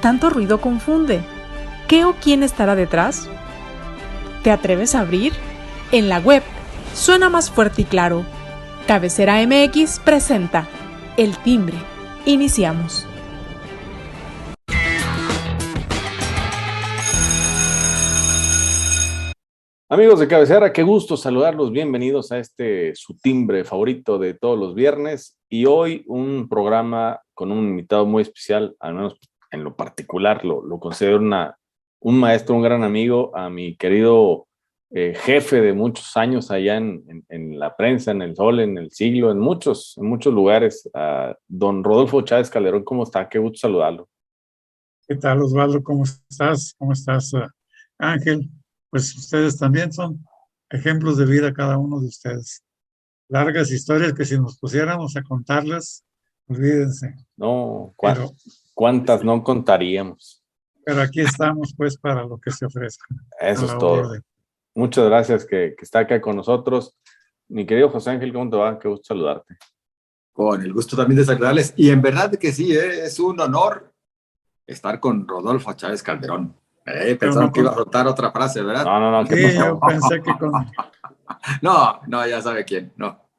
Tanto ruido confunde. ¿Qué o quién estará detrás? ¿Te atreves a abrir? En la web suena más fuerte y claro. Cabecera MX presenta El Timbre. Iniciamos. Amigos de Cabecera, qué gusto saludarlos. Bienvenidos a este su timbre favorito de todos los viernes. Y hoy un programa con un invitado muy especial, al menos en lo particular, lo considero un maestro, un gran amigo, a mi querido jefe de muchos años allá en la prensa, en el Sol, en el Siglo, en muchos lugares, a don Rodolfo Chávez Calderón. ¿Cómo está? Qué gusto saludarlo. ¿Qué tal, Osvaldo? ¿Cómo estás? ¿Cómo estás, Ángel? Pues ustedes también son ejemplos de vida cada uno de ustedes. Largas historias que si nos pusiéramos a contarlas, olvídense. No, Pero ¿cuántas no contaríamos? Pero aquí estamos pues para lo que se ofrezca. Eso es todo. Muchas gracias que está acá con nosotros. Mi querido José Ángel, ¿cómo te va? Qué gusto saludarte. Con el gusto también de saludarles. Y en verdad que sí, es un honor estar con Rodolfo Chávez Calderón. Pensaron que iba a soltar otra frase, ¿verdad? No, ¿qué pasó? Yo pensé que con... No, ya sabe quién, no.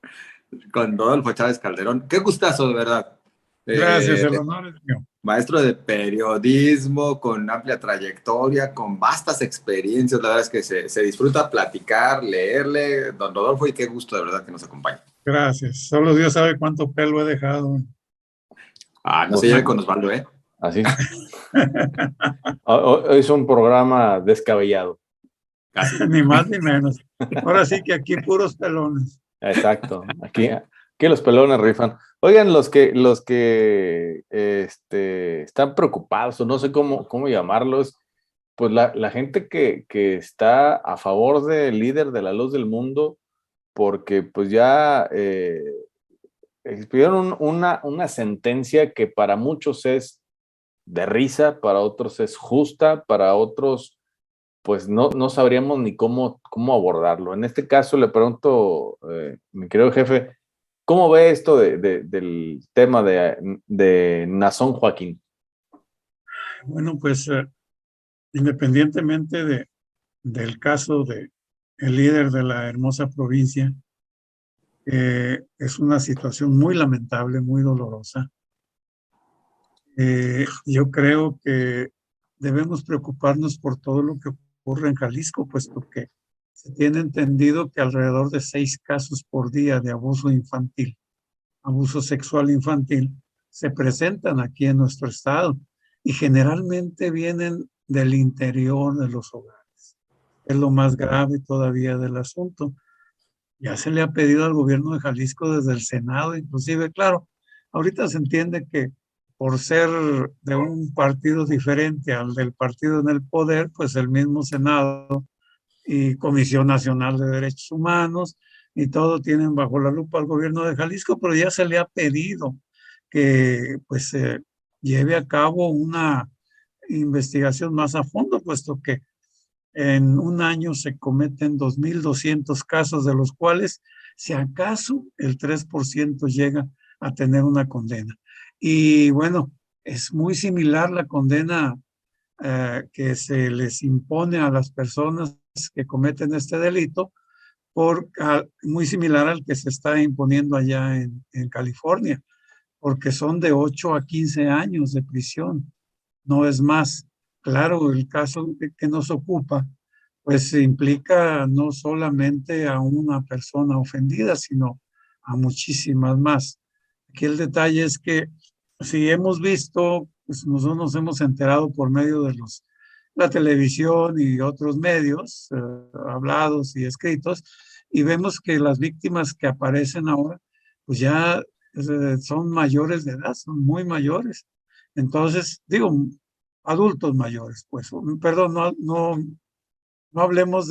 Con Rodolfo Chávez Calderón. Qué gustazo, de verdad. Gracias, el honor es mío. Maestro de periodismo, con amplia trayectoria, con vastas experiencias. La verdad es que se disfruta platicar, leerle. Don Rodolfo, y qué gusto de verdad que nos acompañe. Gracias. Solo Dios sabe cuánto pelo he dejado. No se lleve con Osvaldo, ¿eh? Así. Hoy es un programa descabellado. Casi. Ni más ni menos. Ahora sí que aquí puros pelones. Exacto. Aquí los pelones rifan. Oigan, los que están preocupados, o no sé cómo llamarlos, pues la gente que está a favor del líder de la luz del mundo, porque pues ya expidieron una sentencia que para muchos es de risa, para otros es justa, para otros pues no sabríamos ni cómo abordarlo. En este caso le pregunto, mi querido jefe, ¿cómo ve esto del tema de Nazón Joaquín? Bueno, pues independientemente del caso del líder de la hermosa provincia, es una situación muy lamentable, muy dolorosa. Yo creo que debemos preocuparnos por todo lo que ocurre en Jalisco, puesto que se tiene entendido que alrededor de 6 casos por día de abuso infantil, abuso sexual infantil, se presentan aquí en nuestro estado y generalmente vienen del interior de los hogares. Es lo más grave todavía del asunto. Ya se le ha pedido al gobierno de Jalisco desde el Senado, inclusive, claro, ahorita se entiende que por ser de un partido diferente al del partido en el poder, pues el mismo Senado y Comisión Nacional de Derechos Humanos y todo tienen bajo la lupa al gobierno de Jalisco, pero ya se le ha pedido que pues se lleve a cabo una investigación más a fondo, puesto que en un año se cometen 2.200 casos, de los cuales, si acaso, el 3% llega a tener una condena. Y bueno, es muy similar la condena que se les impone a las personas que cometen este delito, muy similar al que se está imponiendo allá en California, porque son de 8 a 15 años de prisión, no es más. Claro, el caso que nos ocupa, pues implica no solamente a una persona ofendida, sino a muchísimas más. Aquí el detalle es que si hemos visto, pues nosotros nos hemos enterado por medio de la televisión y otros medios, hablados y escritos, y vemos que las víctimas que aparecen ahora, pues ya son mayores de edad, son muy mayores. Entonces, digo, adultos mayores, pues, perdón, no hablemos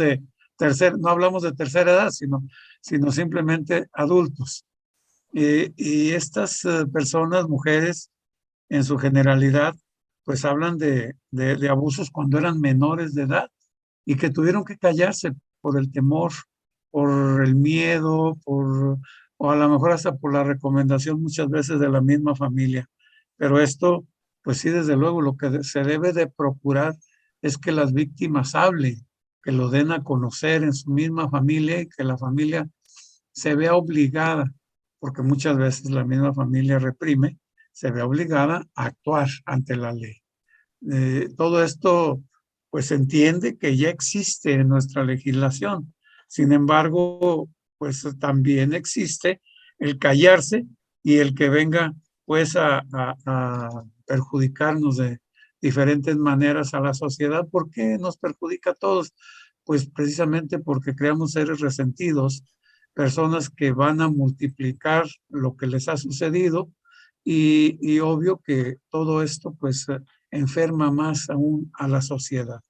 no hablamos de tercera edad, sino simplemente adultos. Y estas personas, mujeres, en su generalidad, pues hablan de abusos cuando eran menores de edad y que tuvieron que callarse por el temor, por el miedo, por o a lo mejor hasta por la recomendación muchas veces de la misma familia. Pero esto, pues sí, desde luego, lo que se debe de procurar es que las víctimas hablen, que lo den a conocer en su misma familia y que la familia se vea obligada, porque muchas veces la misma familia reprime, se ve obligada a actuar ante la ley. Todo esto, pues se entiende que ya existe en nuestra legislación. Sin embargo, pues también existe el callarse y el que venga pues a perjudicarnos de diferentes maneras a la sociedad. ¿Por qué nos perjudica a todos? Pues precisamente porque creamos seres resentidos, personas que van a multiplicar lo que les ha sucedido y obvio que todo esto pues enferma más aún a la sociedad.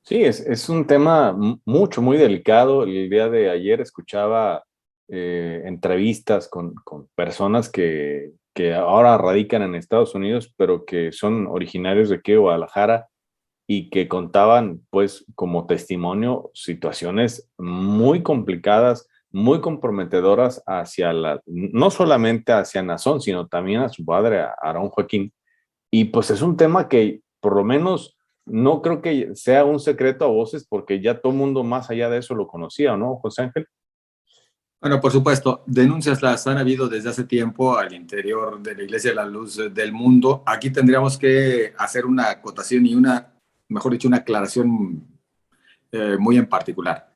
Sí, es un tema muy delicado. El día de ayer escuchaba entrevistas con personas que ahora radican en Estados Unidos, pero que son originarios de aquí, de Guadalajara, y que contaban, pues, como testimonio, situaciones muy complicadas, muy comprometedoras no solamente hacia Nazón, sino también a su padre, a Aarón Joaquín. Y pues es un tema que por lo menos no creo que sea un secreto a voces, porque ya todo el mundo más allá de eso lo conocía, ¿no, José Ángel? Bueno, por supuesto, denuncias las han habido desde hace tiempo al interior de la Iglesia de la Luz del Mundo. Aquí tendríamos que hacer una acotación y mejor dicho, una aclaración muy en particular.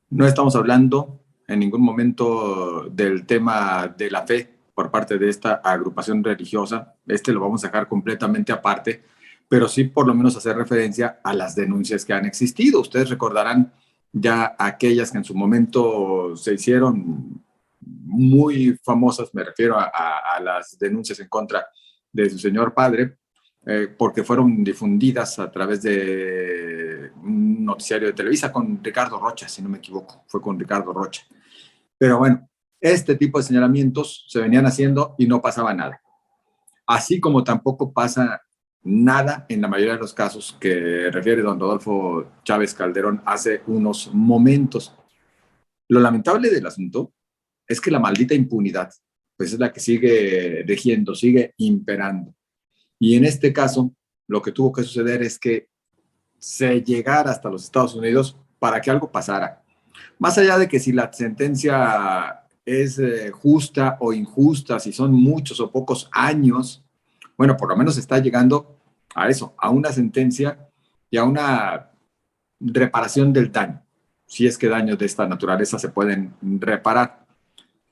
No estamos hablando en ningún momento del tema de la fe por parte de esta agrupación religiosa. Lo vamos a dejar completamente aparte, pero sí por lo menos hacer referencia a las denuncias que han existido. Ustedes recordarán ya aquellas que en su momento se hicieron muy famosas, me refiero a las denuncias en contra de su señor padre, porque fueron difundidas a través de un noticiario de Televisa con Ricardo Rocha, si no me equivoco, fue con Ricardo Rocha. Pero bueno, este tipo de señalamientos se venían haciendo y no pasaba nada. Así como tampoco pasa nada en la mayoría de los casos que refiere don Rodolfo Chávez Calderón hace unos momentos. Lo lamentable del asunto es que la maldita impunidad, pues es la que sigue regiendo, sigue imperando. Y en este caso, lo que tuvo que suceder es que se llegara hasta los Estados Unidos para que algo pasara. Más allá de que si la sentencia es justa o injusta, si son muchos o pocos años, bueno, por lo menos está llegando a eso, a una sentencia y a una reparación del daño, si es que daños de esta naturaleza se pueden reparar.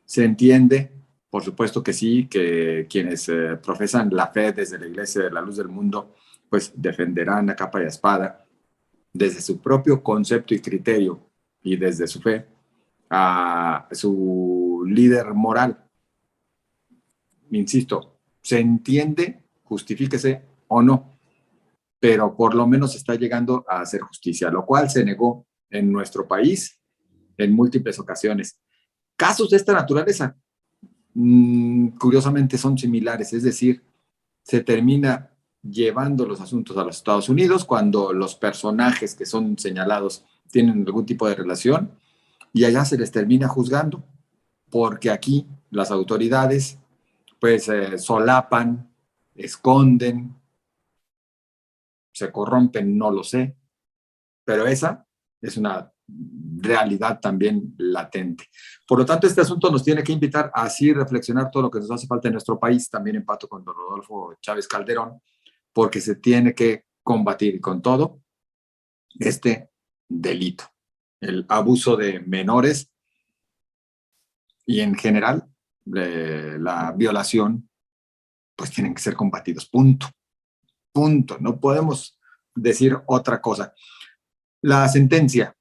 Se entiende, por supuesto que sí, que quienes profesan la fe desde la Iglesia de la Luz del Mundo, pues defenderán a capa y a espada, desde su propio concepto y criterio y desde su fe, a su líder moral. Insisto, se entiende, justifíquese o no, pero por lo menos está llegando a hacer justicia, lo cual se negó en nuestro país en múltiples ocasiones. Casos de esta naturaleza, curiosamente, son similares, es decir, se termina llevando los asuntos a los Estados Unidos cuando los personajes que son señalados tienen algún tipo de relación y allá se les termina juzgando, porque aquí las autoridades pues solapan, esconden, se corrompen, no lo sé, pero esa es una realidad también latente. Por lo tanto, este asunto nos tiene que invitar a así reflexionar todo lo que nos hace falta en nuestro país, también empato con don Rodolfo Chávez Calderón, porque se tiene que combatir con todo este delito, el abuso de menores y en general la violación, pues tienen que ser combatidos, punto, no podemos decir otra cosa. La sentencia,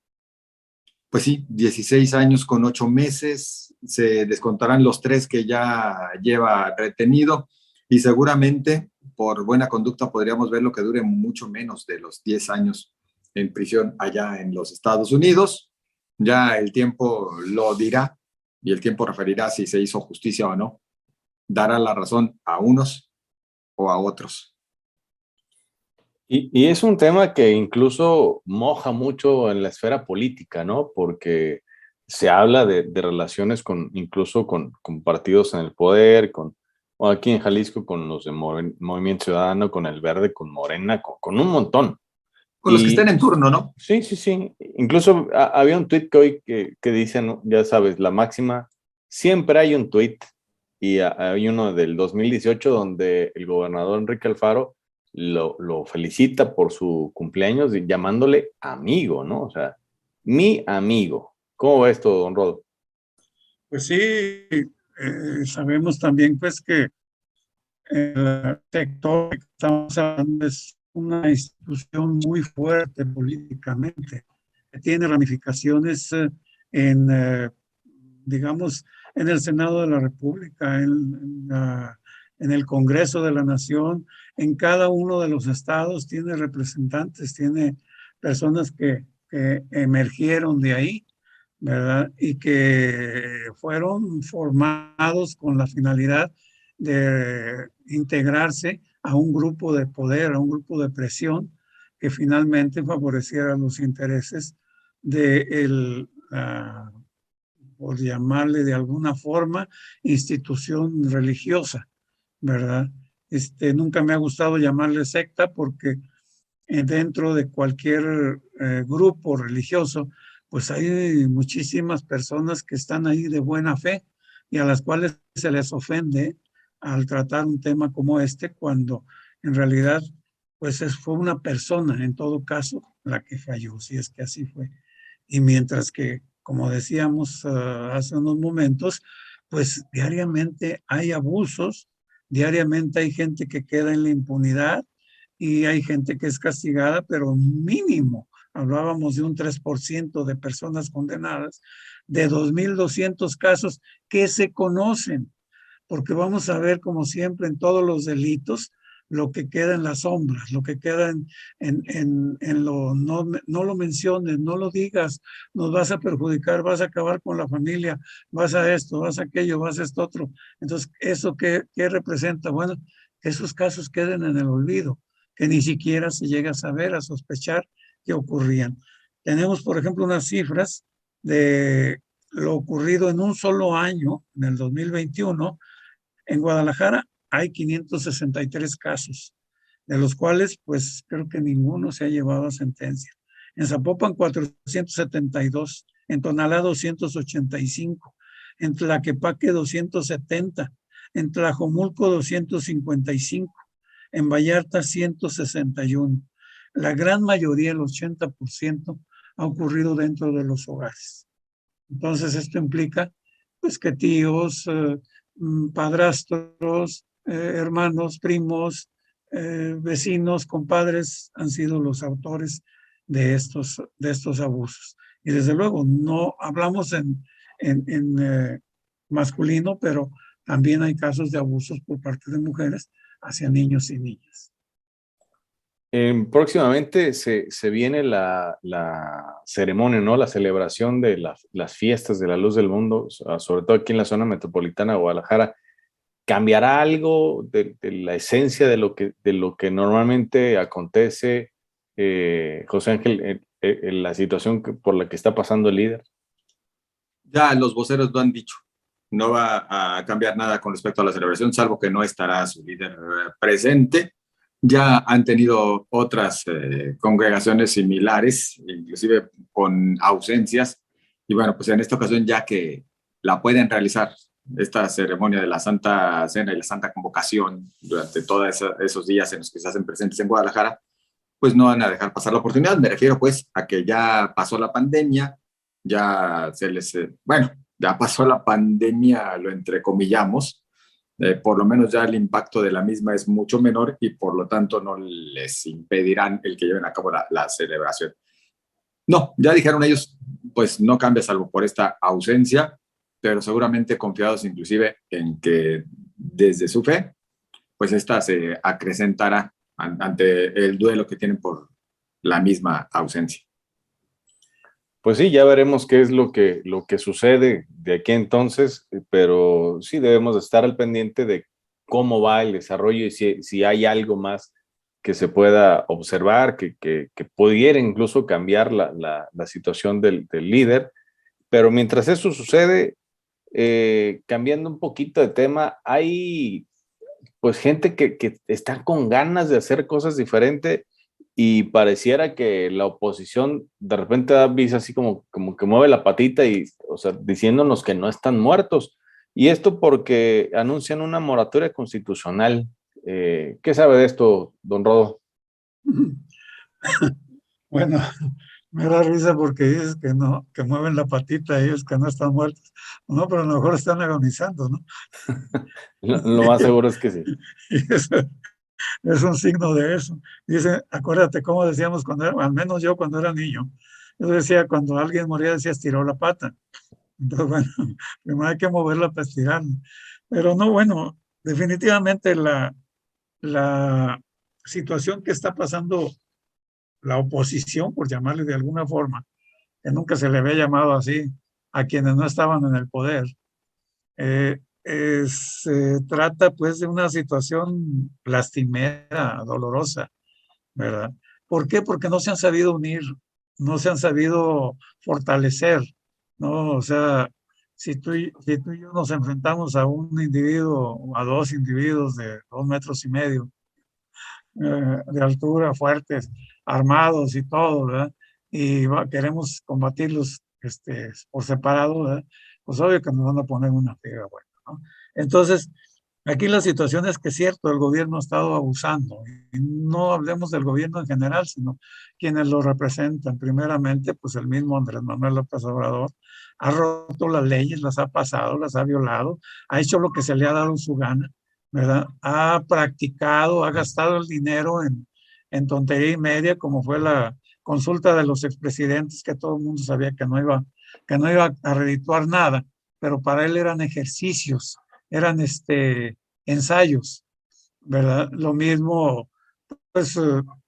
pues sí, 16 años con 8 meses, se descontarán los 3 que ya lleva retenido y seguramente por buena conducta podríamos ver lo que dure mucho menos de los 10 años en prisión allá en los Estados Unidos. Ya el tiempo lo dirá y el tiempo referirá si se hizo justicia o no. Dará la razón a unos o a otros. Y es un tema que incluso moja mucho en la esfera política, ¿no? Porque se habla de relaciones incluso con partidos en el poder, o aquí en Jalisco con los de Movimiento Ciudadano, con el Verde, con Morena, con un montón. Con los que estén en turno, ¿no? Sí, sí, sí. Incluso había un tuit que hoy que dice, ¿no? Ya sabes, la máxima, siempre hay un tuit, y hay uno del 2018 donde el gobernador Enrique Alfaro lo felicita por su cumpleaños llamándole amigo, ¿no? O sea, mi amigo. ¿Cómo va esto, don Rodo? Pues sí, sabemos también pues que el sector que estamos hablando es una institución muy fuerte políticamente, que tiene ramificaciones digamos, en el Senado de la República, en el Congreso de la Nación, en cada uno de los estados tiene representantes, tiene personas que emergieron de ahí, ¿verdad? Y que fueron formados con la finalidad de integrarse a un grupo de poder, a un grupo de presión que finalmente favoreciera los intereses de por llamarle de alguna forma, institución religiosa, ¿verdad? Nunca me ha gustado llamarle secta porque dentro de cualquier grupo religioso, pues hay muchísimas personas que están ahí de buena fe y a las cuales se les ofende al tratar un tema como este, cuando en realidad, pues fue una persona, en todo caso, la que falló, si es que así fue. Y mientras que, como decíamos hace unos momentos, pues diariamente hay abusos, diariamente hay gente que queda en la impunidad y hay gente que es castigada, pero mínimo. Hablábamos de un 3% de personas condenadas, de 2.200 casos que se conocen, porque vamos a ver, como siempre, en todos los delitos, lo que queda en las sombras, lo que queda en lo, no lo menciones, no lo digas, nos vas a perjudicar, vas a acabar con la familia, vas a esto, vas a aquello, vas a esto otro. Entonces, ¿eso qué representa? Bueno, que esos casos queden en el olvido, que ni siquiera se llega a saber, a sospechar que ocurrían. Tenemos, por ejemplo, unas cifras de lo ocurrido en un solo año, en el 2021, en Guadalajara hay 563 casos, de los cuales pues creo que ninguno se ha llevado a sentencia. En Zapopan 472, en Tonalá 285, en Tlaquepaque 270, en Tlajomulco 255, en Vallarta 161. La gran mayoría, el 80%, ha ocurrido dentro de los hogares. Entonces esto implica pues que tíos, padrastros, hermanos, primos, vecinos, compadres han sido los autores de estos abusos. Y desde luego, no hablamos en masculino, pero también hay casos de abusos por parte de mujeres hacia niños y niñas. Próximamente se viene la ceremonia, ¿no? La celebración de las fiestas de la luz del mundo, sobre todo aquí en la zona metropolitana de Guadalajara. ¿Cambiará algo de la esencia de lo que normalmente acontece, José Ángel, en la situación por la que está pasando el líder? Ya los voceros lo han dicho. No va a cambiar nada con respecto a la celebración, salvo que no estará su líder presente. Ya han tenido otras congregaciones similares, inclusive con ausencias. Y bueno, pues en esta ocasión, ya que la pueden realizar, esta ceremonia de la Santa Cena y la Santa Convocación durante todos esos días en los que se hacen presentes en Guadalajara, pues no van a dejar pasar la oportunidad. Me refiero pues a que ya pasó la pandemia, ya se les, bueno, ya pasó la pandemia, lo entrecomillamos, por lo menos ya el impacto de la misma es mucho menor y por lo tanto no les impedirán el que lleven a cabo la celebración. No, ya dijeron ellos, pues no cambia salvo por esta ausencia, pero seguramente confiados inclusive en que desde su fe, pues esta se acrecentará ante el duelo que tienen por la misma ausencia. Pues sí, ya veremos qué es lo que sucede de aquí entonces, pero sí debemos estar al pendiente de cómo va el desarrollo y si hay algo más que se pueda observar, que pudiera incluso cambiar la situación del líder. Pero mientras eso sucede, cambiando un poquito de tema, hay pues gente que está con ganas de hacer cosas diferentes y pareciera que la oposición de repente da visa así como que mueve la patita y, o sea, diciéndonos que no están muertos. Y esto porque anuncian una moratoria constitucional. ¿Qué sabe de esto, don Rodo? Bueno, me da risa porque dices que no, que mueven la patita ellos, que no están muertos. No, pero a lo mejor están agonizando, ¿no? Lo más seguro es que sí. Y eso es un signo de eso. Dice, acuérdate cómo decíamos cuando era, al menos yo cuando era niño, yo decía, cuando alguien moría decía, estiró la pata. Entonces, bueno, primero hay que moverla para estirarla. Pero no, bueno, definitivamente la situación que está pasando la oposición, por llamarle de alguna forma, que nunca se le había llamado así a quienes no estaban en el poder, se trata pues de una situación lastimera, dolorosa, ¿verdad? ¿Por qué? Porque no se han sabido unir, no se han sabido fortalecer, ¿no? O sea, si tú y yo nos enfrentamos a un individuo o a dos individuos de 2,5 metros de altura, fuertes, armados y todo, ¿verdad? Y queremos combatirlos por separado, ¿verdad? Pues obvio que nos van a poner una pega, bueno, ¿no? Entonces, aquí la situación es que es cierto, el gobierno ha estado abusando. Y no hablemos del gobierno en general, sino quienes lo representan. Primeramente, pues el mismo Andrés Manuel López Obrador ha roto las leyes, las ha pasado, las ha violado, ha hecho lo que se le ha dado su gana, ¿verdad? Ha practicado, ha gastado el dinero en tontería y media, como fue la consulta de los expresidentes, que todo el mundo sabía que no iba a redituar nada, pero para él eran ejercicios, eran ensayos, ¿verdad? Lo mismo, pues,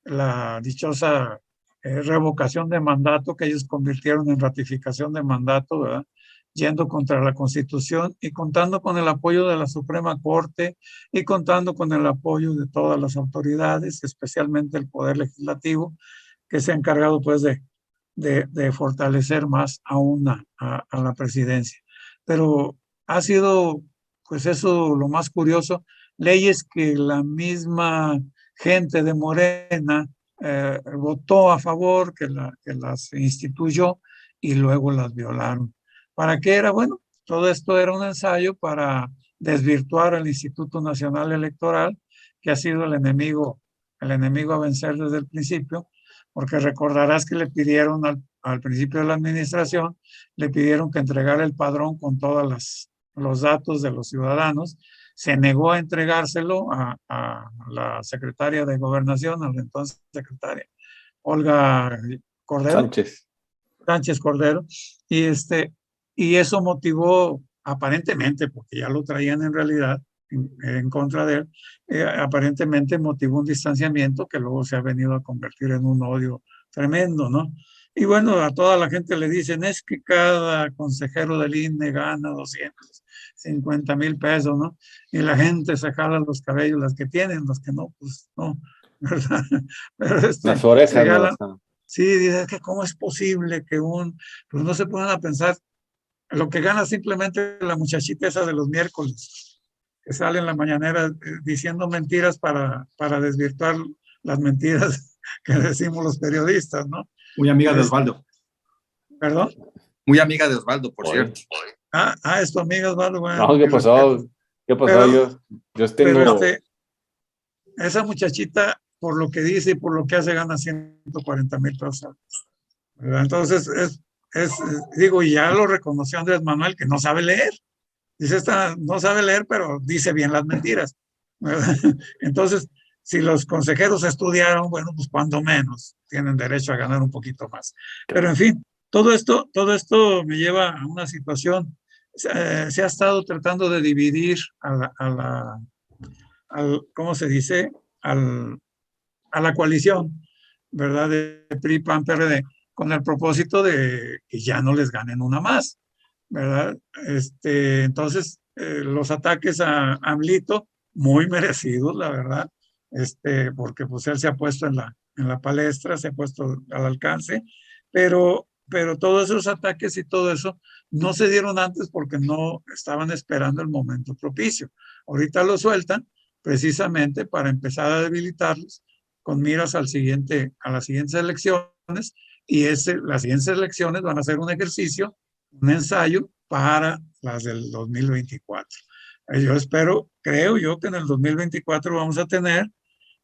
la dichosa revocación de mandato que ellos convirtieron en ratificación de mandato, ¿verdad? Yendo contra la Constitución y contando con el apoyo de la Suprema Corte y contando con el apoyo de todas las autoridades, especialmente el Poder Legislativo, que se ha encargado pues de fortalecer más aún a la presidencia. Pero ha sido, pues eso lo más curioso, leyes que la misma gente de Morena votó a favor, que las instituyó y luego las violaron. ¿Para qué era? Bueno, todo esto era un ensayo para desvirtuar al Instituto Nacional Electoral, que ha sido el enemigo a vencer desde el principio, porque recordarás que le pidieron al principio de la administración, le pidieron que entregara el padrón con todos los datos de los ciudadanos, se negó a entregárselo a la secretaria de Gobernación, a la entonces secretaria Olga Cordero, Sánchez Cordero, y eso motivó aparentemente, porque ya lo traían en realidad en contra de él, aparentemente motivó un distanciamiento que luego se ha venido a convertir en un odio tremendo, ¿no? Y bueno, a toda la gente le dicen, es que cada consejero del INE gana 250,000 pesos, ¿no? Y la gente se jala los cabellos, las que tienen, los que no, pues no, ¿verdad? Pero las orejas se jalan, no. sí, dice que cómo es posible que pues no se puedan a pensar lo que gana simplemente la muchachita esa de los miércoles, que sale en la mañanera diciendo mentiras para desvirtuar las mentiras que decimos los periodistas, ¿no? Muy amiga de Osvaldo. ¿Perdón? Muy amiga de Osvaldo, por cierto. Es tu amiga Osvaldo. Bueno, no, ¿qué pasó? ¿Qué pasó? Pero, yo tengo... pero esa muchachita, por lo que dice y por lo que hace, gana 140,000 pesos. ¿Verdad? Entonces, digo, y ya lo reconoció Andrés Manuel, que no sabe leer. Dice, esta no sabe leer, pero dice bien las mentiras, ¿verdad? Entonces, si los consejeros estudiaron, bueno, pues cuando menos tienen derecho a ganar un poquito más. Pero en fin, todo esto me lleva a una situación. Se ha estado tratando de dividir ¿cómo se dice? A la coalición, ¿verdad? De PRI, PAN, PRD, con el propósito de que ya no les ganen una más, ¿verdad? Entonces, los ataques a AMLito, muy merecidos, la verdad, porque pues él se ha puesto en la palestra, se ha puesto al alcance, pero pero todos esos ataques y todo eso no se dieron antes porque no estaban esperando el momento propicio. Ahorita lo sueltan precisamente para empezar a debilitarlos con miras a las siguientes elecciones, y las siguientes elecciones van a ser un ejercicio, un ensayo para las del 2024. Yo espero, creo yo que en el 2024 vamos a tener,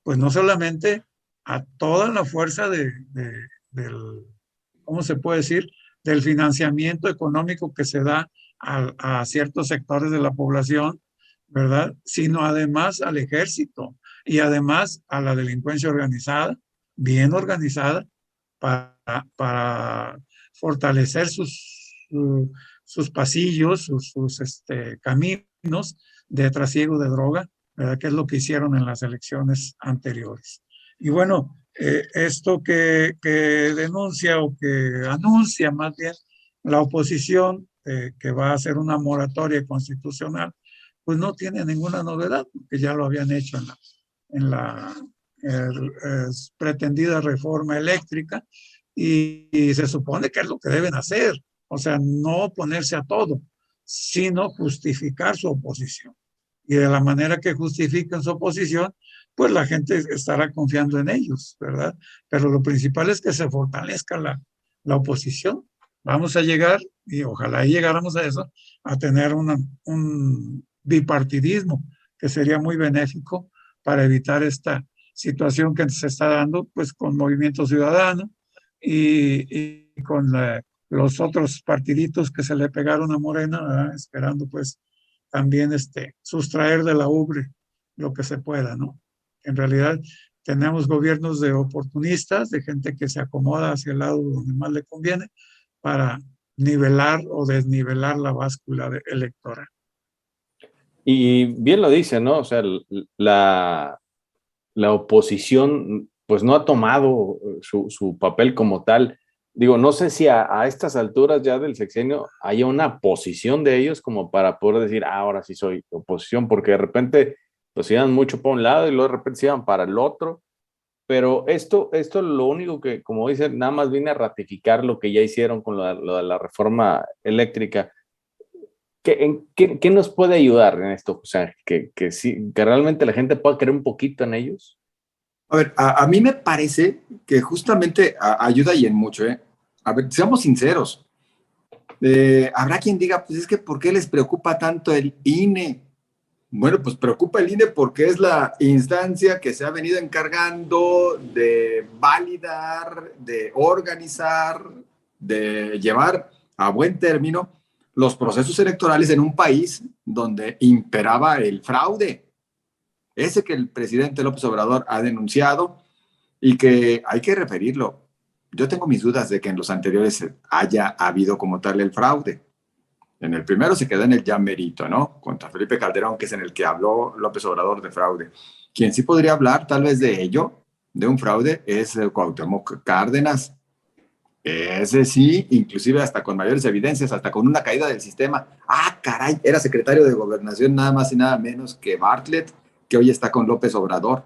pues no solamente a toda la fuerza del, ¿cómo se puede decir?, del financiamiento económico que se da a ciertos sectores de la población, ¿verdad? Sino además al ejército y además a la delincuencia organizada, bien organizada, para fortalecer sus pasillos, sus caminos de trasiego de droga, ¿verdad? Que es lo que hicieron en las elecciones anteriores. Y bueno, esto que denuncia o que anuncia más bien la oposición, que va a hacer una moratoria constitucional, pues no tiene ninguna novedad, porque ya lo habían hecho en la pretendida reforma eléctrica, y se supone que es lo que deben hacer, o sea, no oponerse a todo, sino justificar su oposición. Y de la manera que justifican su oposición, pues la gente estará confiando en ellos, ¿verdad? Pero lo principal es que se fortalezca la oposición. Vamos a llegar, y ojalá llegáramos a eso, a tener un bipartidismo que sería muy benéfico para evitar esta situación que se está dando, pues con Movimiento Ciudadano y con los otros partiditos que se le pegaron a Morena, ¿verdad? Esperando pues también sustraer de la ubre lo que se pueda, ¿no? En realidad tenemos gobiernos de oportunistas, de gente que se acomoda hacia el lado donde más le conviene para nivelar o desnivelar la báscula electoral. Y bien lo dice, ¿no? O sea, la oposición pues no ha tomado su papel como tal. Digo, no sé si a estas alturas ya del sexenio haya una posición de ellos como para poder decir, ahora sí soy oposición, porque de repente pues iban mucho para un lado y luego de repente se iban para el otro. Pero esto lo único que, como dicen, nada más viene a ratificar lo que ya hicieron con lo de la reforma eléctrica. ¿Qué nos puede ayudar en esto? O sea, que realmente la gente pueda creer un poquito en ellos. A ver, a mí me parece que justamente ayuda y en mucho, ¿eh? A ver, seamos sinceros. Habrá quien diga, pues es que ¿por qué les preocupa tanto el INE? Bueno, pues preocupa el INE porque es la instancia que se ha venido encargando de validar, de organizar, de llevar a buen término los procesos electorales en un país donde imperaba el fraude. Ese que el presidente López Obrador ha denunciado y que hay que referirlo. Yo tengo mis dudas de que en los anteriores haya habido como tal el fraude. En el primero se quedó en el ya merito, ¿no? Contra Felipe Calderón, que es en el que habló López Obrador de fraude. Quien sí podría hablar tal vez de ello, de un fraude, es Cuauhtémoc Cárdenas. Ese sí, inclusive hasta con mayores evidencias, hasta con una caída del sistema. Ah, caray, era secretario de Gobernación nada más y nada menos que Bartlett, que hoy está con López Obrador.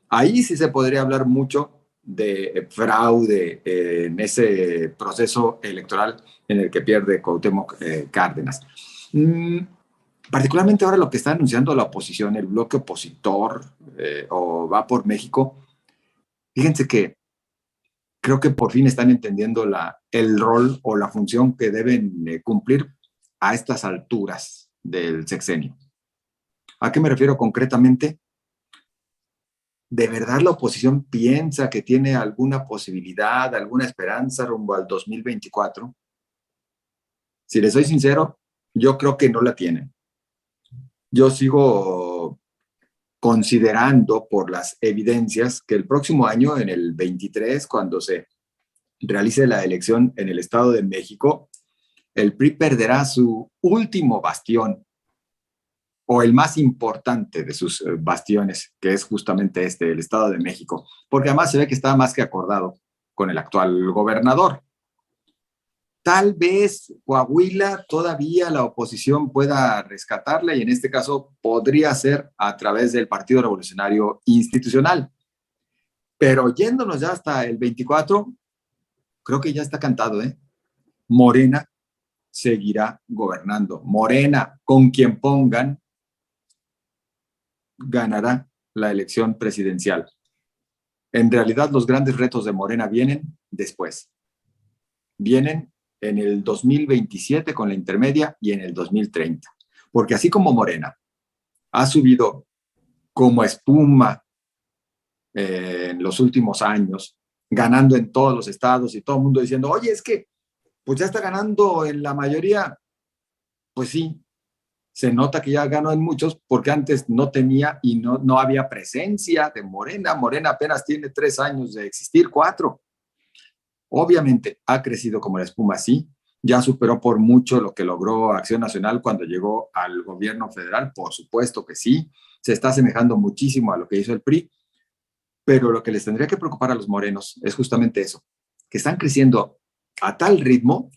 Ahí sí se podría hablar mucho de fraude en ese proceso electoral en el que pierde Cuauhtémoc Cárdenas. Particularmente ahora lo que está anunciando la oposición, el bloque opositor o Va por México, fíjense que creo que por fin están entendiendo el rol o la función que deben cumplir a estas alturas del sexenio. ¿A qué me refiero concretamente? ¿De verdad la oposición piensa que tiene alguna posibilidad, alguna esperanza rumbo al 2024? Si les soy sincero, yo creo que no la tienen. Yo sigo considerando por las evidencias que el próximo año, en el 23, cuando se realice la elección en el Estado de México, el PRI perderá su último bastión, o el más importante de sus bastiones, que es justamente el Estado de México, porque además se ve que está más que acordado con el actual gobernador. Tal vez Coahuila todavía la oposición pueda rescatarla, y en este caso podría ser a través del Partido Revolucionario Institucional. Pero yéndonos ya hasta el 24, creo que ya está cantado, ¿eh? Morena seguirá gobernando. Morena, con quien pongan, ganará la elección presidencial. En realidad, los grandes retos de Morena vienen después. Vienen en el 2027 con la intermedia y en el 2030. Porque así como Morena ha subido como espuma en los últimos años, ganando en todos los estados y todo el mundo diciendo, oye, es que pues ya está ganando en la mayoría. Pues sí, se nota que ya ganó en muchos porque antes no tenía y no había presencia de Morena. Morena apenas tiene 3 años de existir, 4. Obviamente ha crecido como la espuma, sí. Ya superó por mucho lo que logró Acción Nacional cuando llegó al gobierno federal, por supuesto que sí. Se está asemejando muchísimo a lo que hizo el PRI, pero lo que les tendría que preocupar a los morenos es justamente eso, que están creciendo a tal ritmo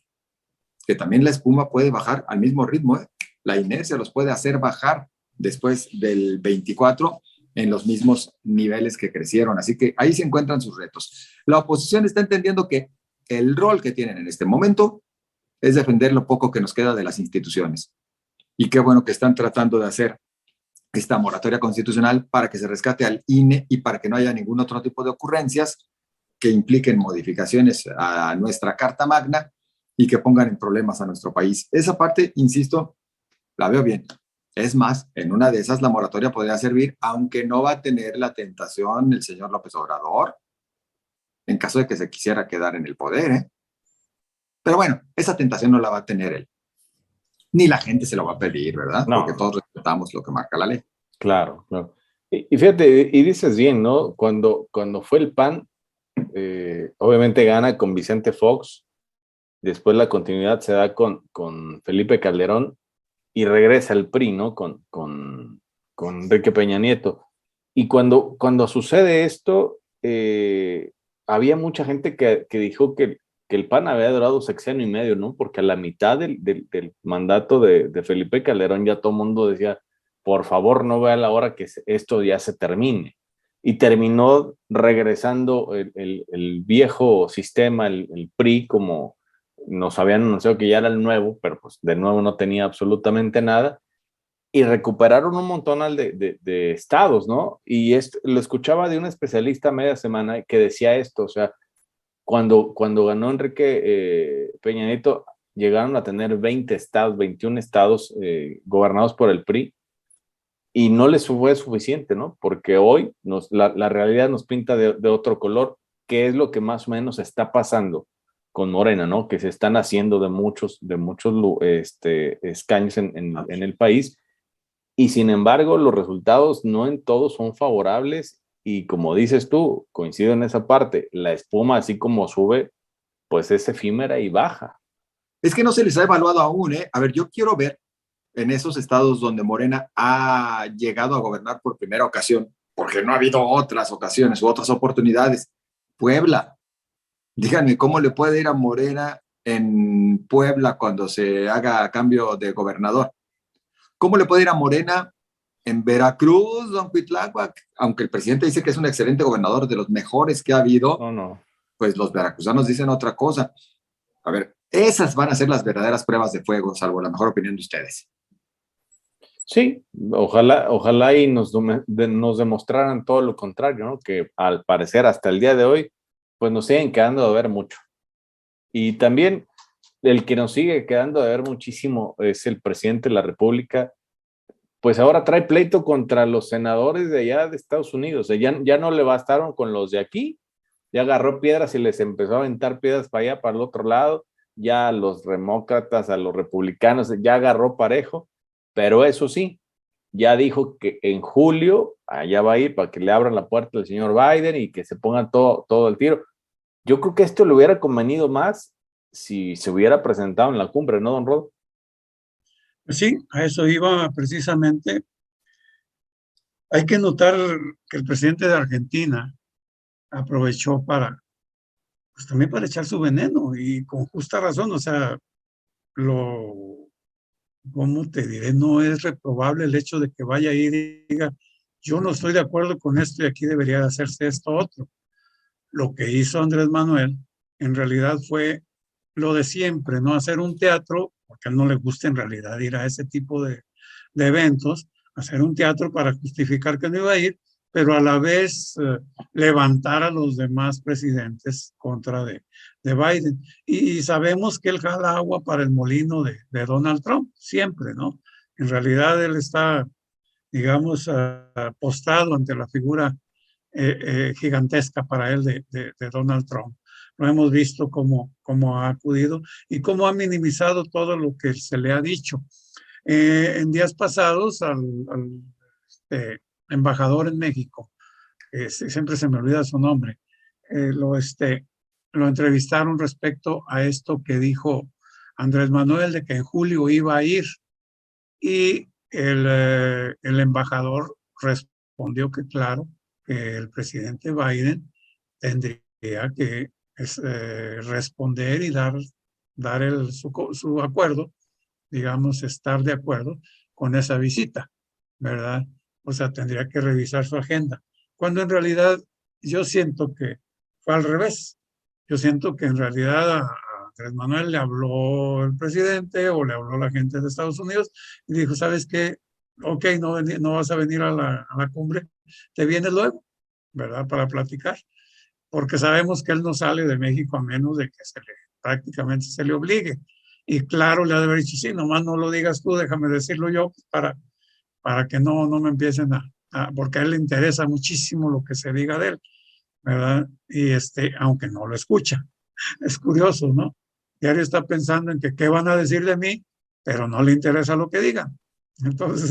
que también la espuma puede bajar al mismo ritmo, ¿eh? La inercia los puede hacer bajar después del 24 en los mismos niveles que crecieron. Así que ahí se encuentran sus retos. La oposición está entendiendo que el rol que tienen en este momento es defender lo poco que nos queda de las instituciones. Y qué bueno que están tratando de hacer esta moratoria constitucional para que se rescate al INE y para que no haya ningún otro tipo de ocurrencias que impliquen modificaciones a nuestra Carta Magna y que pongan en problemas a nuestro país. Esa parte, insisto, la veo bien. Es más, en una de esas la moratoria podría servir, aunque no va a tener la tentación el señor López Obrador, en caso de que se quisiera quedar en el poder, ¿eh? Pero bueno, esa tentación no la va a tener él. Ni la gente se lo va a pedir, ¿verdad? No. Porque todos respetamos lo que marca la ley. Claro, claro. Y fíjate, y dices bien, ¿no? Cuando fue el PAN, obviamente gana con Vicente Fox, después la continuidad se da con Felipe Calderón y regresa el PRI, ¿no? Con Enrique Peña Nieto. Y cuando sucede esto, había mucha gente que dijo que el PAN había durado 6 años y medio, ¿no? Porque a la mitad del mandato de Felipe Calderón ya todo el mundo decía, por favor, no vea la hora que esto ya se termine. Y terminó regresando el viejo sistema, el PRI, como nos habían anunciado que ya era el nuevo, pero pues de nuevo no tenía absolutamente nada. Y recuperaron un montón de estados, ¿no? Y lo escuchaba de un especialista a media semana que decía esto, o sea, cuando ganó Enrique Peña Nieto, llegaron a tener 20 estados, 21 estados gobernados por el PRI, y no les fue suficiente, ¿no? Porque hoy la realidad nos pinta de otro color, que es lo que más o menos está pasando con Morena, ¿no? Que se están haciendo de muchos escaños en el país, y sin embargo los resultados no en todos son favorables, y como dices tú, coincido en esa parte, la espuma así como sube, pues es efímera y baja. Es que no se les ha evaluado aún, ¿eh? A ver, yo quiero ver en esos estados donde Morena ha llegado a gobernar por primera ocasión, porque no ha habido otras ocasiones u otras oportunidades. Puebla, díganme, ¿cómo le puede ir a Morena en Puebla cuando se haga cambio de gobernador? ¿Cómo le puede ir a Morena en Veracruz, don Cuitláhuac? Aunque el presidente dice que es un excelente gobernador, de los mejores que ha habido, No. pues los veracruzanos dicen otra cosa. A ver, esas van a ser las verdaderas pruebas de fuego, salvo la mejor opinión de ustedes. Sí, ojalá y nos demostraran todo lo contrario, ¿no? Que al parecer hasta el día de hoy, pues nos siguen quedando de ver mucho. Y también el que nos sigue quedando de ver muchísimo es el presidente de la República. Pues ahora trae pleito contra los senadores de allá de Estados Unidos. O sea, ya no le bastaron con los de aquí, ya agarró piedras y les empezó a aventar piedras para allá, para el otro lado. Ya a los demócratas, a los republicanos, ya agarró parejo. Pero eso sí, ya dijo que en julio allá va a ir para que le abran la puerta al señor Biden y que se pongan todo el tiro. Yo creo que esto le hubiera convenido más si se hubiera presentado en la cumbre, ¿no, don Rod? Pues sí, a eso iba precisamente. Hay que notar que el presidente de Argentina aprovechó pues también para echar su veneno, y con justa razón. O sea, ¿cómo te diré? No es reprobable el hecho de que vaya a ir y diga, yo no estoy de acuerdo con esto y aquí debería hacerse esto otro. Lo que hizo Andrés Manuel en realidad fue lo de siempre, ¿no? Hacer un teatro, porque a él no le gusta en realidad ir a ese tipo de eventos, hacer un teatro para justificar que no iba a ir, pero a la vez levantar a los demás presidentes contra de Biden. Y sabemos que él jala agua para el molino de Donald Trump, siempre, ¿no? En realidad él está, digamos, postrado ante la figura gigantesca para él de Donald Trump. Lo hemos visto cómo ha acudido y cómo ha minimizado todo lo que se le ha dicho. En días pasados, al embajador en México, siempre se me olvida su nombre, lo entrevistaron respecto a esto que dijo Andrés Manuel de que en julio iba a ir, y el embajador respondió que claro, que el presidente Biden tendría que responder y dar su acuerdo, digamos, estar de acuerdo con esa visita, ¿verdad? O sea, tendría que revisar su agenda. Cuando en realidad yo siento que fue al revés. Yo siento que en realidad a Andrés Manuel le habló el presidente o le habló la gente de Estados Unidos y dijo, ¿sabes qué? Ok, no vas a venir a la cumbre, te vienes luego, ¿verdad? Para platicar, porque sabemos que él no sale de México a menos de que prácticamente se le obligue. Y claro, le ha de haber dicho, sí, nomás no lo digas tú, déjame decirlo yo para que no me empiecen porque a él le interesa muchísimo lo que se diga de él, ¿verdad? Y aunque no lo escucha. Es curioso, ¿no? Diario está pensando en que qué van a decir de mí, pero no le interesa lo que digan. Entonces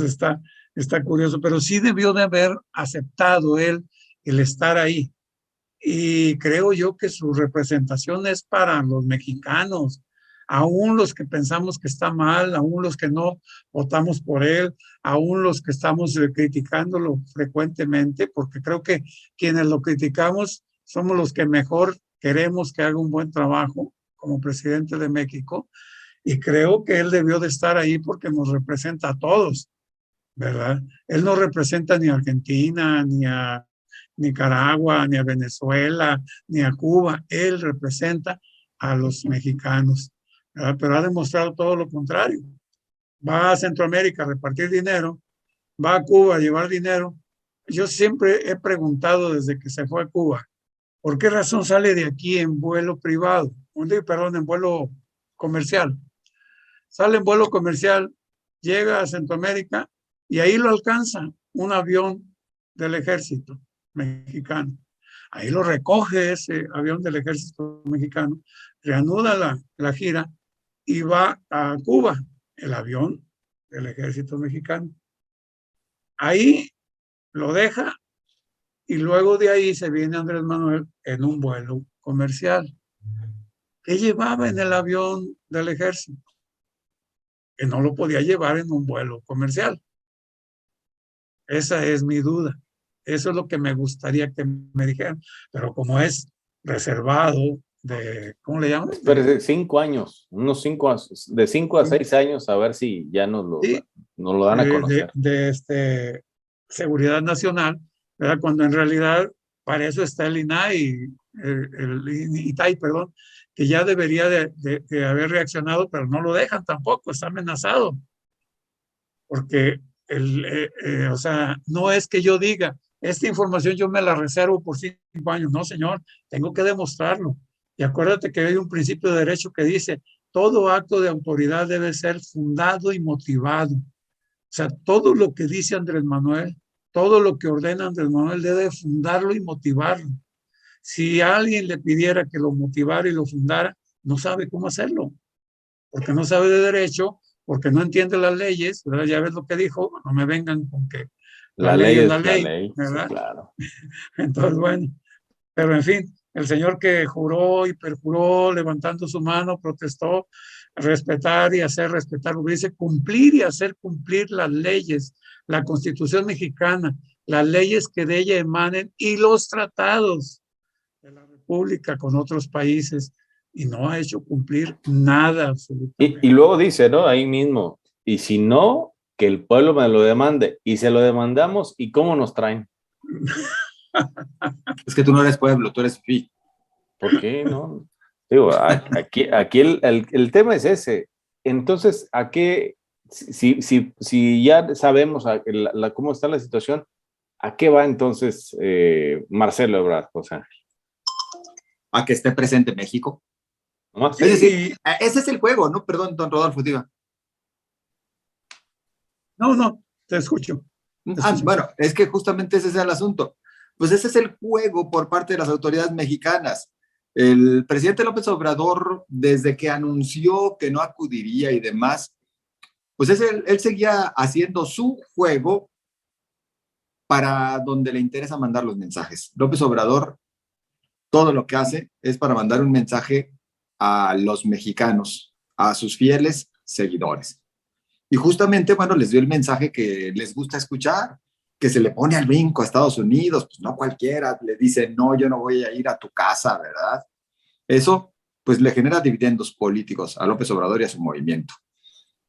está curioso, pero sí debió de haber aceptado él el estar ahí. Y creo yo que su representación es para los mexicanos, aún los que pensamos que está mal, aún los que no votamos por él, aún los que estamos criticándolo frecuentemente, porque creo que quienes lo criticamos somos los que mejor queremos que haga un buen trabajo como presidente de México, y creo que él debió de estar ahí porque nos representa a todos, ¿verdad? Él no representa ni a Argentina, ni a Nicaragua, ni a Venezuela, ni a Cuba. Él representa a los mexicanos, ¿verdad? Pero ha demostrado todo lo contrario. Va a Centroamérica a repartir dinero, va a Cuba a llevar dinero. Yo siempre he preguntado desde que se fue a Cuba, ¿por qué razón sale de aquí en vuelo privado? Perdón, en vuelo comercial. Sale en vuelo comercial, llega a Centroamérica y ahí lo alcanza un avión del ejército mexicano. Ahí lo recoge ese avión del ejército mexicano, reanuda la gira y va a Cuba, el avión del ejército mexicano. Ahí lo deja y luego de ahí se viene Andrés Manuel en un vuelo comercial. ¿Qué llevaba en el avión del ejército? Que no lo podía llevar en un vuelo comercial. Esa es mi duda. Eso es lo que me gustaría que me dijeran. Pero como es reservado ¿cómo le llaman? Pero de 5 años, de 5 a 6 años, a ver si ya nos lo dan a conocer. De seguridad nacional, ¿verdad? Cuando en realidad para eso está el INAI, el ITAI, perdón, que ya debería de haber reaccionado, pero no lo dejan tampoco, está amenazado. Porque, o sea, no es que yo diga, esta información yo me la reservo por 5 años. No, señor, tengo que demostrarlo. Y acuérdate que hay un principio de derecho que dice, todo acto de autoridad debe ser fundado y motivado. O sea, todo lo que dice Andrés Manuel, todo lo que ordena Andrés Manuel debe fundarlo y motivarlo. Si alguien le pidiera que lo motivara y lo fundara, no sabe cómo hacerlo, porque no sabe de derecho, porque no entiende las leyes, ¿verdad? Ya ves lo que dijo, no me vengan con que la ley es la ley, ¿verdad? Sí, claro. Entonces, bueno, pero en fin, el señor que juró y perjuró levantando su mano, protestó, respetar y hacer respetar, dice cumplir y hacer cumplir las leyes, la Constitución mexicana, las leyes que de ella emanen y los tratados de la República con otros países, y no ha hecho cumplir nada absolutamente. Y luego dice, ¿no? Ahí mismo, y si no, que el pueblo me lo demande, y se lo demandamos, ¿y cómo nos traen? Es que tú no eres pueblo, tú eres FI. ¿Por qué no? Digo, aquí el tema es ese. Entonces, ¿a qué? Si ya sabemos cómo está la situación, ¿a qué va entonces Marcelo Ebrard, José Ángel? A que esté presente México. ¿No? Es decir, ese es el juego, ¿no? Perdón, don Rodolfo, diga. No, te escucho. Bueno, es que justamente ese es el asunto. Pues ese es el juego por parte de las autoridades mexicanas. El presidente López Obrador, desde que anunció que no acudiría y demás, pues él seguía haciendo su juego para donde le interesa mandar los mensajes. López Obrador, todo lo que hace es para mandar un mensaje a los mexicanos, a sus fieles seguidores. Y justamente, bueno, les dio el mensaje que les gusta escuchar, que se le pone al brinco a Estados Unidos, pues no cualquiera le dice, no, yo no voy a ir a tu casa, ¿verdad? Eso, pues le genera dividendos políticos a López Obrador y a su movimiento.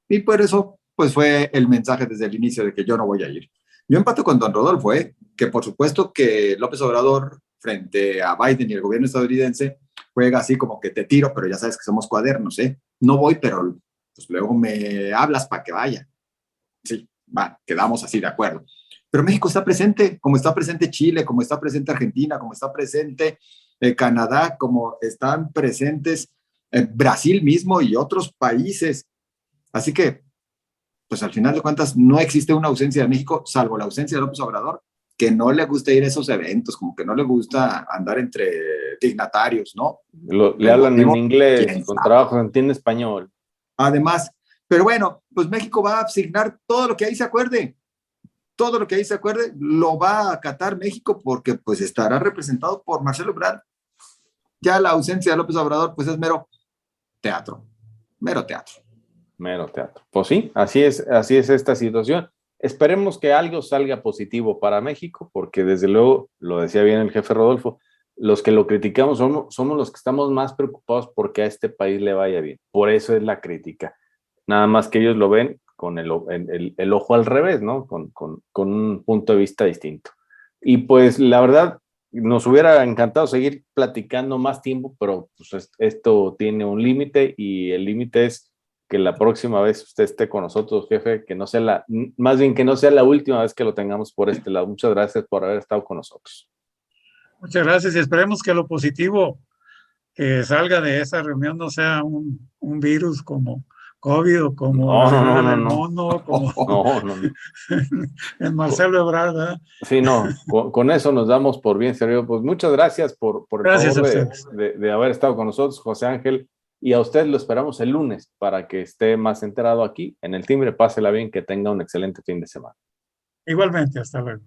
Y por eso, pues fue el mensaje desde el inicio de que yo no voy a ir. Yo empato con don Rodolfo, que por supuesto que López Obrador, frente a Biden y el gobierno estadounidense, juega así como que te tiro, pero ya sabes que somos cuadernos, No voy, pero pues luego me hablas para que vaya. Sí, va, quedamos así de acuerdo. Pero México está presente, como está presente Chile, como está presente Argentina, como está presente Canadá, como están presentes Brasil mismo y otros países. Así que, pues al final de cuentas, no existe una ausencia de México, salvo la ausencia de López Obrador, que no le gusta ir a esos eventos, como que no le gusta andar entre dignatarios, ¿no? Le hablan en inglés, con trabajo se entiende español. Además, pero bueno, pues México va a asignar todo lo que ahí se acuerde. Todo lo que ahí se acuerde lo va a acatar México porque pues estará representado por Marcelo Ebrard. Ya la ausencia de López Obrador pues es mero teatro. Mero teatro. Pues sí, así es esta situación. Esperemos que algo salga positivo para México, porque desde luego, lo decía bien el jefe Rodolfo, los que lo criticamos somos los que estamos más preocupados porque a este país le vaya bien. Por eso es la crítica. Nada más que ellos lo ven con el ojo al revés, ¿no? Con un punto de vista distinto. Y pues la verdad, nos hubiera encantado seguir platicando más tiempo, pero pues esto tiene un límite y el límite es que la próxima vez usted esté con nosotros, jefe, que no sea más bien que no sea la última vez que lo tengamos por este lado. Muchas gracias por haber estado con nosotros. Muchas gracias y esperemos que lo positivo que salga de esa reunión no sea un virus como COVID o como la viruela del mono, como en Marcelo Ebrard, ¿verdad? Sí, no, con eso nos damos por bien servido. Pues muchas gracias por el favor de haber estado con nosotros, José Ángel, y a usted lo esperamos el lunes para que esté más enterado aquí en El Timbre. Pásela bien, que tenga un excelente fin de semana. Igualmente, hasta luego.